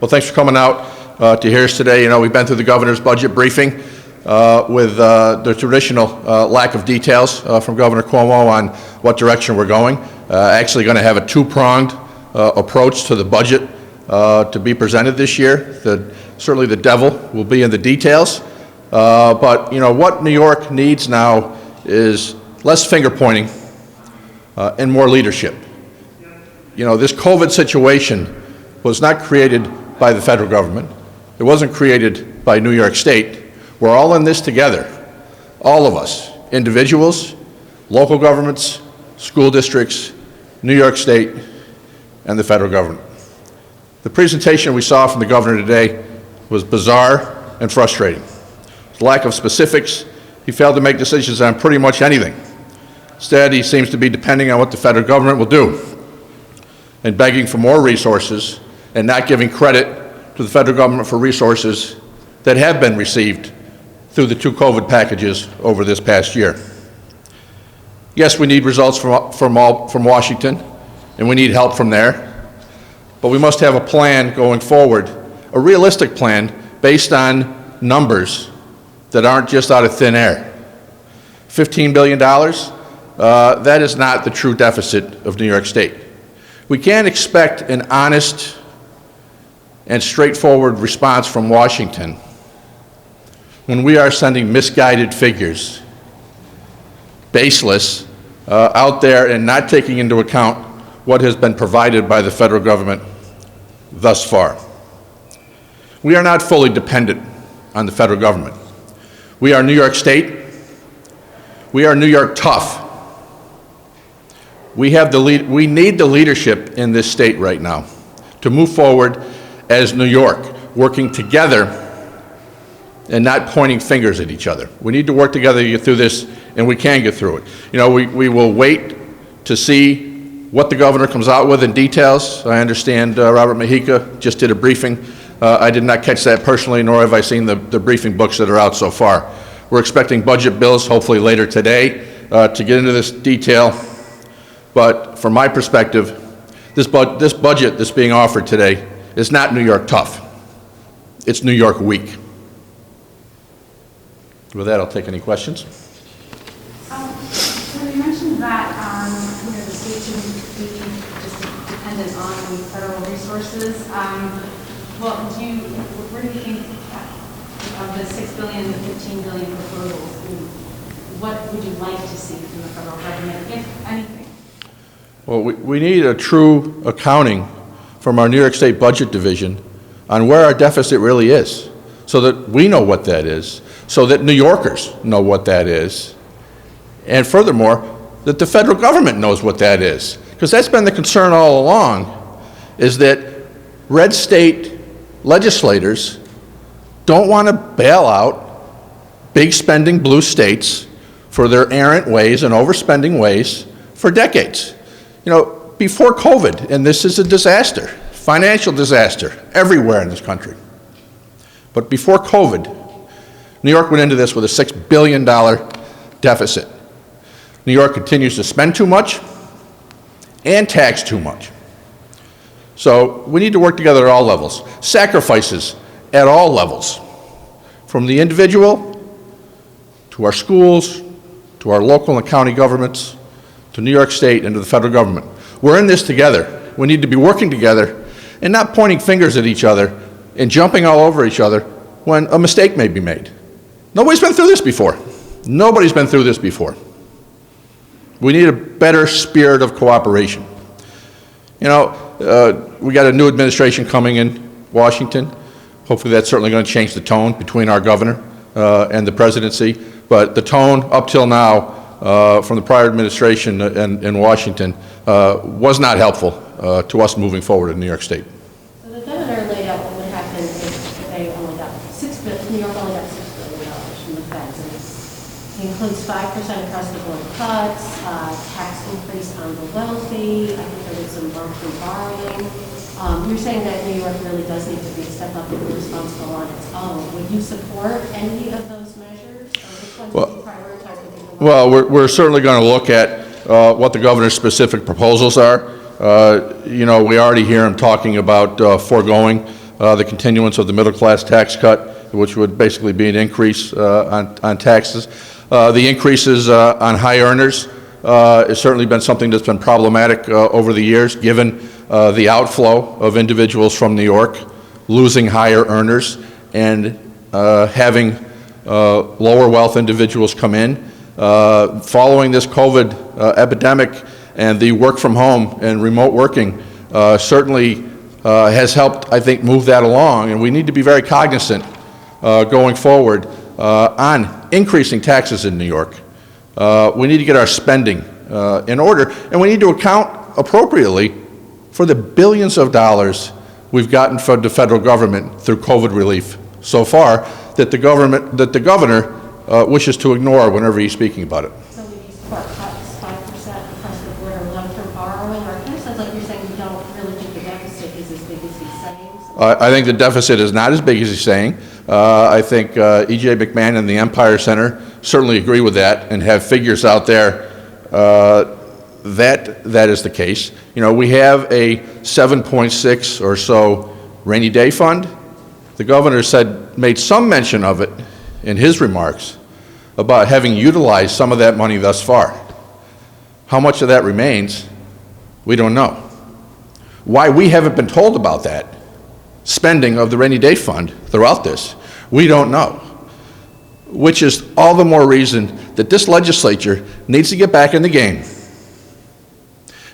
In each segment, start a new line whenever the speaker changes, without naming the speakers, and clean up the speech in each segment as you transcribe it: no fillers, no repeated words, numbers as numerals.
Well, thanks for coming out to hear us today. You know, we've been through the governor's budget briefing with the traditional lack of details from Governor Cuomo on what direction we're going. Actually going to have a two-pronged approach to the budget to be presented this year. Certainly the devil will be in the details, but you know what New York needs now is less finger pointing and more leadership. You know, this COVID situation was not created by the federal government. It wasn't created by New York State. We're all in this together, all of us, individuals, local governments, school districts, New York State, and the federal government. The presentation we saw from the governor today was bizarre and frustrating. The lack of specifics, he failed to make decisions on pretty much anything. Instead, he seems to be depending on what the federal government will do and begging for more resources and not giving credit to the federal government for resources that have been received through the two COVID packages over this past year. Yes, we need results from Washington, and we need help from there, but we must have a plan going forward, a realistic plan based on numbers that aren't just out of thin air. $15 billion, that is not the true deficit of New York State. We can't expect an honest and straightforward response from Washington when we are sending misguided figures, baseless, out there and not taking into account what has been provided by the federal government thus far. We are not fully dependent on the federal government. We are New York State. We are New York tough. We need the leadership in this state right now to move forward as New York, working together and not pointing fingers at each other. We need to work together to get through this, and we can get through it. You know, we will wait to see what the governor comes out with in details. I understand Robert Mujica just did a briefing. I did not catch that personally, nor have I seen the briefing books that are out so far. We're expecting budget bills, hopefully later today, to get into this detail. But from my perspective, this budget that's being offered today is not New York tough. It's New York weak. With that, I'll take any questions.
So you mentioned that you know, the state shouldn't be just dependent on federal resources. Well, where do you think of the $6 billion to $15 billion proposals? What would you like to see from the federal government, if anything?
Well, we need a true accounting from our New York State Budget Division on where our deficit really is, so that we know what that is, so that New Yorkers know what that is, and furthermore, that the federal government knows what that is. Because that's been the concern all along, is that red state legislators don't want to bail out big spending blue states for their errant ways and overspending ways for decades. You know, before COVID, and this is a disaster, financial disaster everywhere in this country. But before COVID, New York went into this with a $6 billion deficit. New York continues to spend too much and tax too much. So we need to work together at all levels, sacrifices at all levels, from the individual to our schools, to our local and county governments, to New York State and to the federal government. We're in this together. We need to be working together and not pointing fingers at each other and jumping all over each other when a mistake may be made. Nobody's been through this before. Nobody's been through this before. We need a better spirit of cooperation. You know, we got a new administration coming in Washington. Hopefully that's certainly going to change the tone between our governor and the presidency. But the tone up till now from the prior administration in Washington was not helpful to us moving forward in New York State.
So the governor laid out what would happen if they only got New York only got $6 billion from the feds. And it includes 5% across the board cuts, tax increase on the wealthy. I think there was some monthly borrowing. You're saying that New York really does need to step up and be responsible on its own. Would you support any of those measures? Or which ones would you prioritize?
Well, we're certainly going to look at what the governor's specific proposals are. You know, we already hear him talking about foregoing the continuance of the middle-class tax cut, which would basically be an increase on taxes. The increases on high earners has certainly been something that's been problematic over the years, given the outflow of individuals from New York, losing higher earners, and having lower wealth individuals come in. Following this COVID epidemic and the work from home and remote working certainly has helped, I think, move that along, and we need to be very cognizant going forward on increasing taxes in New York. We need to get our spending in order, and we need to account appropriately for the billions of dollars we've gotten from the federal government through COVID relief so far that the governor wishes to ignore whenever he's speaking about it.
So we use cut cuts, 5% across the board, or long-term borrowing, or it kind of sounds like you're saying you don't really think the deficit is as big as he's saying. So
I think the deficit is not as big as he's saying. I think E.J. McMahon and the Empire Center certainly agree with that and have figures out there that is the case. You know, we have a 7.6 or so rainy day fund. The governor made some mention of it in his remarks about having utilized some of that money thus far. How much of that remains, we don't know. Why we haven't been told about that spending of the rainy day fund throughout this, we don't know. Which is all the more reason that this legislature needs to get back in the game.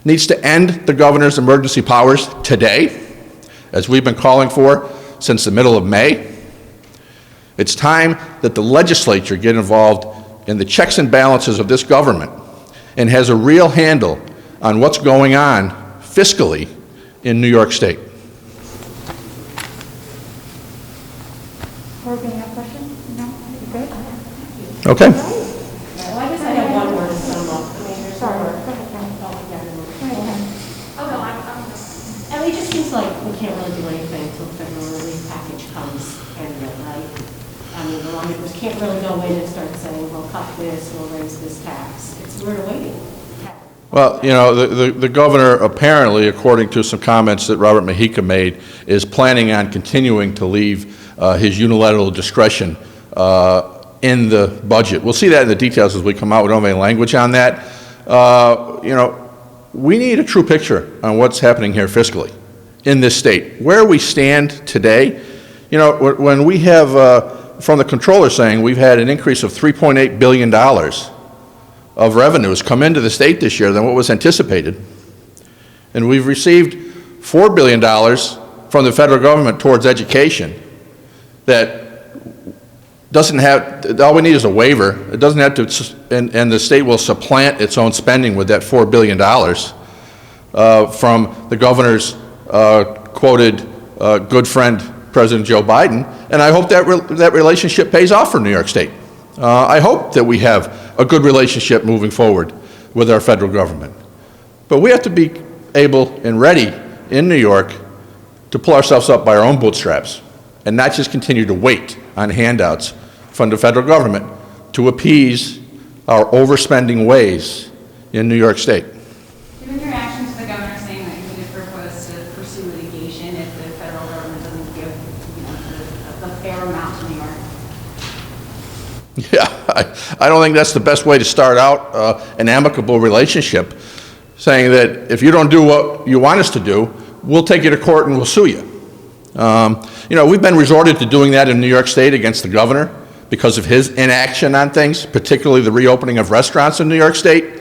Needs to end the governor's emergency powers today, as we've been calling for since the middle of May. It's time that the legislature get involved in the checks and balances of this government and has a real handle on what's going on fiscally in New York State.
Corbin, you have a question? No? You good?
Okay.
Well, I guess I have one word to sum up. I mean, there's
Sorry,
more.
go ahead, Karen.
Oh, yeah, no,
Go ahead, Karen.
Oh, no, I'm
I mean, it just seems like we can't really do anything until the federal relief package comes and right? I mean, the lawmakers can't really go in and start saying, we'll cut this, we'll raise this tax. We're waiting.
Well, you know, the governor apparently, according to some comments that Robert Mahika made, is planning on continuing to leave his unilateral discretion in the budget. We'll see that in the details as we come out. We don't have any language on that. You know, we need a true picture on what's happening here fiscally in this state. Where we stand today, you know, when we have, from the comptroller saying we've had an increase of $3.8 billion of revenues come into the state this year than what was anticipated. And we've received $4 billion from the federal government towards education that doesn't have, all we need is a waiver. It doesn't have to, and the state will supplant its own spending with that $4 billion from the governor's quoted good friend, President Joe Biden. And I hope that that relationship pays off for New York State. I hope that we have a good relationship moving forward with our federal government. But we have to be able and ready in New York to pull ourselves up by our own bootstraps and not just continue to wait on handouts from the federal government to appease our overspending ways in New York State.
Given your reaction to the governor saying that he would propose to pursue litigation if the federal government doesn't give, you know, the fair amount to New York.
Yeah, I don't think that's the best way to start out an amicable relationship, saying that if you don't do what you want us to do, we'll take you to court and we'll sue you. You know, we've been resorted to doing that in New York State against the governor because of his inaction on things, particularly the reopening of restaurants in New York State,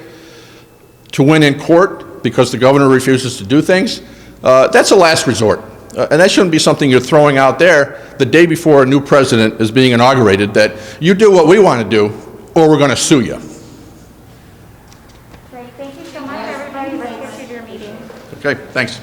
to win in court because the governor refuses to do things. That's a last resort. And that shouldn't be something you're throwing out there the day before a new president is being inaugurated, that you do what we want to do or we're going to sue you.
Great, thank you so much, everybody. Let's get to your meeting.
Okay, thanks.